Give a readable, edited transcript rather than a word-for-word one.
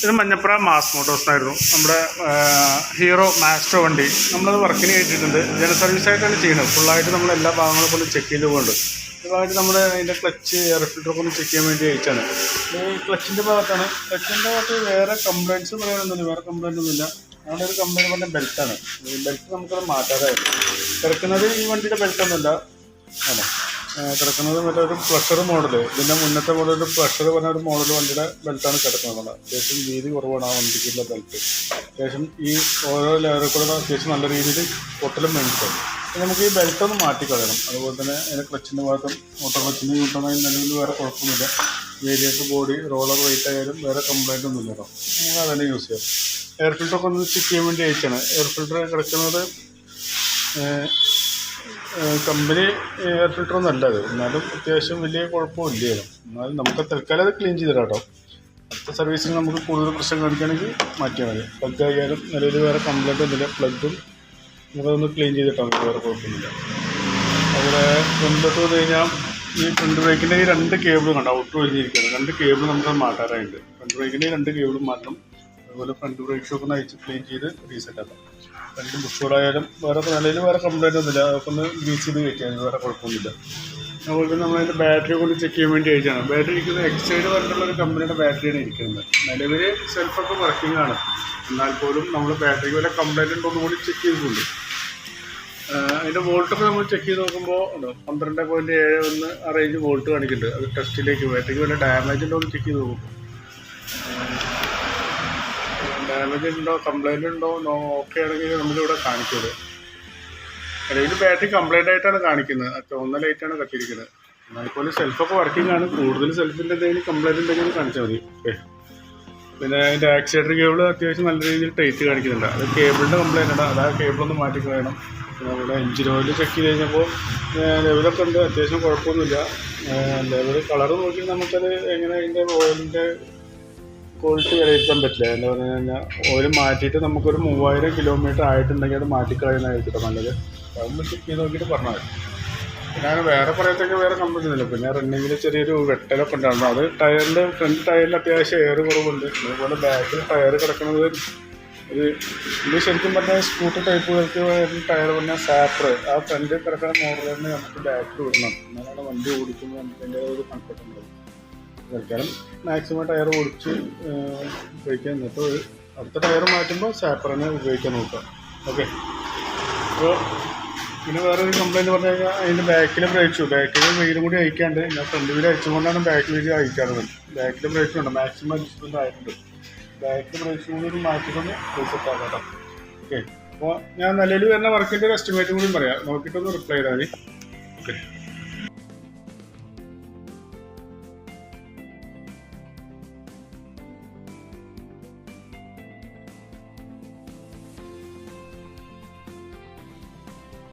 ഇത് മഞ്ഞപ്പുറ മാസ് മോട്ടോഴ്സിനായിരുന്നു. നമ്മുടെ hero master വണ്ടി നമ്മളത് വർക്കിന് കയറ്റിയിട്ടുണ്ട്. ജന സർവീസായിട്ടാണ് ചെയ്യുന്നത്. ഫുള്ളായിട്ട് നമ്മൾ എല്ലാ ഭാഗങ്ങളും കൊണ്ട് ചെക്ക് ചെയ്ത് പോകുന്നുണ്ട്. ഇതുമായിട്ട് നമ്മൾ അതിൻ്റെ ക്ലച്ച് എയർ ഫിൽറ്ററൊക്കെ ഒന്ന് ചെക്ക് ചെയ്യാൻ വേണ്ടി അയച്ചാണ്. ഈ ക്ലച്ചിൻ്റെ ഭാഗത്താണ്. ക്ലച്ചിൻ്റെ ഭാഗത്ത് വേറെ കംപ്ലയിൻറ്റ്സ് പറയാനൊന്നുമില്ല, വേറെ കംപ്ലയിൻ്റ് ഒന്നുമില്ല. അവിടെ ഒരു കംപ്ലയിൻറ്റ് പറഞ്ഞ ബെൽറ്റാണ്. ഈ ബെൽറ്റ് നമുക്കത് മാറ്റാതായിരുന്നു. കിടക്കുന്നത് ഈ വണ്ടിയുടെ ബെൽറ്റൊന്നുമില്ല. അതെ, കിടക്കുന്നത് മറ്റേ ഒരു പ്ലഷർ മോഡൽ. ഇതിൻ്റെ മുന്നത്തെ മോഡൽ ഒരു പ്ലഷർ പറഞ്ഞ ഒരു മോഡൽ വണ്ടിയുടെ ബെൽറ്റാണ് കിടക്കുന്നത്. അത്യാവശ്യം വീതി കുറവാണ് ആ വണ്ടിക്കുള്ള ബെൽറ്റ്. അത്യാവശ്യം ഈ ഓരോ ലെയറിൽ കൂടെ അത്യാവശ്യം നല്ല രീതിയിൽ പൊട്ടലും മേടിക്കും. നമുക്ക് ഈ ബെൽറ്റൊന്ന് മാറ്റിക്കളയണം. അതുപോലെ തന്നെ അതിൻ്റെ ക്ലച്ചിൻ്റെ ഭാഗത്തും മോട്ടോർ ക്ലച്ചിൻ്റെ യൂട്ടണായി നിലവിൽ വേറെ കുഴപ്പമൊന്നുമില്ല. വേരിയേറ്റർ ബോഡി റോളർ വെയിറ്റ് ആയാലും വേറെ കംപ്ലൈൻ്റ് ഒന്നുമില്ല കേട്ടോ. നമുക്ക് അതന്നെ യൂസ് ചെയ്യാം. എയർ ഫിൽറ്ററൊക്കെ ഒന്ന് ചെക്ക് ചെയ്യാൻ വേണ്ടി അയച്ചാണ്. എയർ ഫിൽറ്റർ കിടക്കുന്നത് കമ്പനി എയർ ഫിൽറ്ററൊന്നും അല്ല അത്. എന്നാലും അത്യാവശ്യം വലിയ കുഴപ്പമില്ലായിരുന്നു. എന്നാലും നമുക്ക് തൽക്കാലം അത് ക്ലീൻ ചെയ്ത് തരാം കേട്ടോ. അടുത്ത സർവീസിന് നമുക്ക് കൂടുതൽ പ്രശ്നം കാണിക്കുകയാണെങ്കിൽ മാറ്റിയാൽ മതി. പ്ലഗ് ആയാലും നിലവിൽ വേറെ കംപ്ലൈൻ്റ് ഒന്നുമില്ല. പ്ലഗും നമുക്കതൊന്ന് ക്ലീൻ ചെയ്തിട്ടാൽ മതി, വേറെ കുഴപ്പമൊന്നുമില്ല. അതുപോലെ ഫ്രണ്ടിലോട്ട് വന്നു കഴിഞ്ഞാൽ ഈ ഫ്രണ്ട് ബ്രേക്കിൻ്റെ ഈ 2 കേബിളും കണ്ട ഔട്ട് ഒഴിഞ്ഞിരിക്കുകയാണ്. 2 കേബിൾ നമുക്ക് മാറ്റാറായിട്ടുണ്ട്. ഫ്രണ്ട് ബ്രേക്കിൻ്റെ 2 കേബിളും മാറ്റണം. അതുപോലെ ഫ്രണ്ട് ബ്രേക്ക് ഷോക്ക് ഒന്ന് അയച്ച് ക്ലീൻ ചെയ്ത് റീസെറ്റ് ആക്കാം. രണ്ട് ബുഷോടായാലും വേറെ നിലയിൽ വേറെ കംപ്ലൈൻ്റ് ഒന്നുമില്ല. അതൊക്കെ ഒന്ന് ഗ്രീസ് ചെയ്ത് കയറ്റിയാൽ വേറെ കുഴപ്പമൊന്നുമില്ല. അതുപോലെ തന്നെ നമ്മളതിൻ്റെ ബാറ്ററി കൊണ്ട് ചെക്ക് ചെയ്യാൻ വേണ്ടി അയച്ചാണ്. ബാറ്ററി ഇരിക്കുന്നത് എക്സൈഡ് പറഞ്ഞിട്ടുള്ള ഒരു കമ്പനിയുടെ ബാറ്ററിയാണ് ഇരിക്കുന്നത്. നിലവിൽ സെൽഫൊക്കെ വർക്കിംഗ് ആണ്. എന്നാൽ പോലും നമ്മൾ ബാറ്ററിക്ക് വല്ല കംപ്ലൈൻറ്റ് ഉണ്ടോ എന്ന് കൂടി ചെക്ക് ചെയ്തിട്ടുണ്ട്. അതിൻ്റെ വോൾട്ടൊക്കെ നമ്മൾ ചെക്ക് ചെയ്ത് നോക്കുമ്പോൾ 12.71 ആ റേഞ്ച് വോൾട്ട് കാണിക്കുന്നുണ്ട്. അത് ടെസ്റ്റിലേക്ക് ബാറ്ററിക്ക് വല്ല ഡാമേജ് ഉണ്ടോ എന്ന് ചെക്ക് ചെയ്ത് നോക്കും. ഡാമേജ് ഉണ്ടോ കംപ്ലൈൻ്റ് ഉണ്ടോ ഓക്കെ ആണെങ്കിൽ നമുക്കിവിടെ കാണിക്കുന്നത്. അല്ലെങ്കിൽ ബാറ്ററി കംപ്ലൈൻ്റ് ആയിട്ടാണ് കാണിക്കുന്നത്. ചുവന്ന ലൈറ്റാണ് കത്തിയിരിക്കുന്നത്. എന്നാൽ പോലും സെൽഫൊക്കെ വർക്കിംഗ് ആണ്. കൂടുതൽ സെൽഫിൻ്റെ എന്തെങ്കിലും കംപ്ലൈൻറ്റ് ഉണ്ടെങ്കിൽ കാണിച്ചാൽ മതി. ഓക്കെ. പിന്നെ അതിൻ്റെ ആക്സിലേറ്റർ കേബിൾ അത്യാവശ്യം നല്ല രീതിയിൽ ടൈറ്റ് കാണിക്കുന്നുണ്ട്. അത് കേബിളിൻ്റെ കംപ്ലൈൻ്റ് ആണ്. അത് ആ കേബിളൊന്ന് മാറ്റി കളയണം. പിന്നെ നമ്മുടെ എഞ്ചിൻ ഓയിൽ ചെക്ക് ചെയ്ത് കഴിഞ്ഞപ്പോൾ ലെവലൊക്കെ ഉണ്ട്. അത്യാവശ്യം കുഴപ്പമൊന്നുമില്ല. ലെവൽ കളർ നോക്കി നമുക്കത് എങ്ങനെ അതിൻ്റെ ഓയിലിൻ്റെ ക്വാളിറ്റി വിലയിരുത്താൻ പറ്റില്ല. എന്താ പറഞ്ഞു കഴിഞ്ഞാൽ ഓയിൽ മാറ്റിയിട്ട് നമുക്കൊരു 3000 കിലോമീറ്റർ ആയിട്ടുണ്ടെങ്കിൽ അത് മാറ്റിക്കളയുന്നതായിരിക്കും നല്ലത്. അതൊന്ന് ചെക്ക് ചെയ്ത് നോക്കിയിട്ട് പറഞ്ഞാൽ മതി. ഞാൻ വേറെ പറയത്തൊക്കെ വേറെ കംപ്ലൈൻറ്റ്. പിന്നെ റണ്ണിങ്ങിൽ ചെറിയൊരു വെട്ടലൊക്കെ ഉണ്ടായിരുന്നു. അത് ടയറിൽ ഫ്രണ്ട് ടയറിൽ അത്യാവശ്യം എയർ കുറവുണ്ട്. അതുപോലെ ബാക്കിൽ ടയർ കിടക്കുന്നത് ഇത് ശരിക്കും പറഞ്ഞാൽ സ്കൂട്ടർ ടൈപ്പുകൾക്ക് ടയർ പറഞ്ഞാൽ സാപ്പർ ആ ഫ്രണ്ട് കിടക്കുന്ന മോഡൽ തന്നെ നമുക്ക് ബാക്കിൽ വിടണം. എന്നാലാണ് വണ്ടി ഓടിക്കുമ്പോൾ നമുക്ക് അതിൻ്റെ ഒരു കംഫർട്ട് ഉണ്ടാവും. തൽക്കാലം മാക്സിമം ടയർ ഓടിച്ച് ഉപയോഗിക്കാൻ. എന്നിട്ട് അടുത്ത ടയർ മാറ്റുമ്പോൾ സാപ്പർ തന്നെ ഉപയോഗിക്കാൻ നോക്കാം. ഓക്കെ. അപ്പോൾ പിന്നെ വേറൊരു കംപ്ലയിൻറ്റ് പറഞ്ഞു കഴിഞ്ഞാൽ അതിൻ്റെ ബാക്കിലെ ബ്രേക്ക് വെയിലും കൂടി അയക്കാണ്ട് ഞാൻ ഫ്രണ്ട് വീൽ അയച്ചുകൊണ്ടാണ് ബാക്ക് വീൽ അയക്കാറുള്ളത്. ബാക്കിലെ ബ്രേക്കുണ്ട് മാക്സിമം അഡ്ജസ്റ്റ്മെൻ്റ് ആയിട്ടുണ്ട്. ബാക്കിലെ ബ്രേക്ക് കൂടി മാറ്റിയിട്ടൊന്ന് റീസെറ്റ് ആക്കാം കേട്ടോ. ഓക്കെ. അപ്പോൾ ഞാൻ നിലയിൽ വരുന്ന വർക്കിൻ്റെ ഒരു എസ്റ്റിമേറ്റും കൂടി പറയാം. നോക്കിയിട്ടൊന്ന് റിപ്ലൈ ചെയ്താൽ മതി. ഓക്കെ.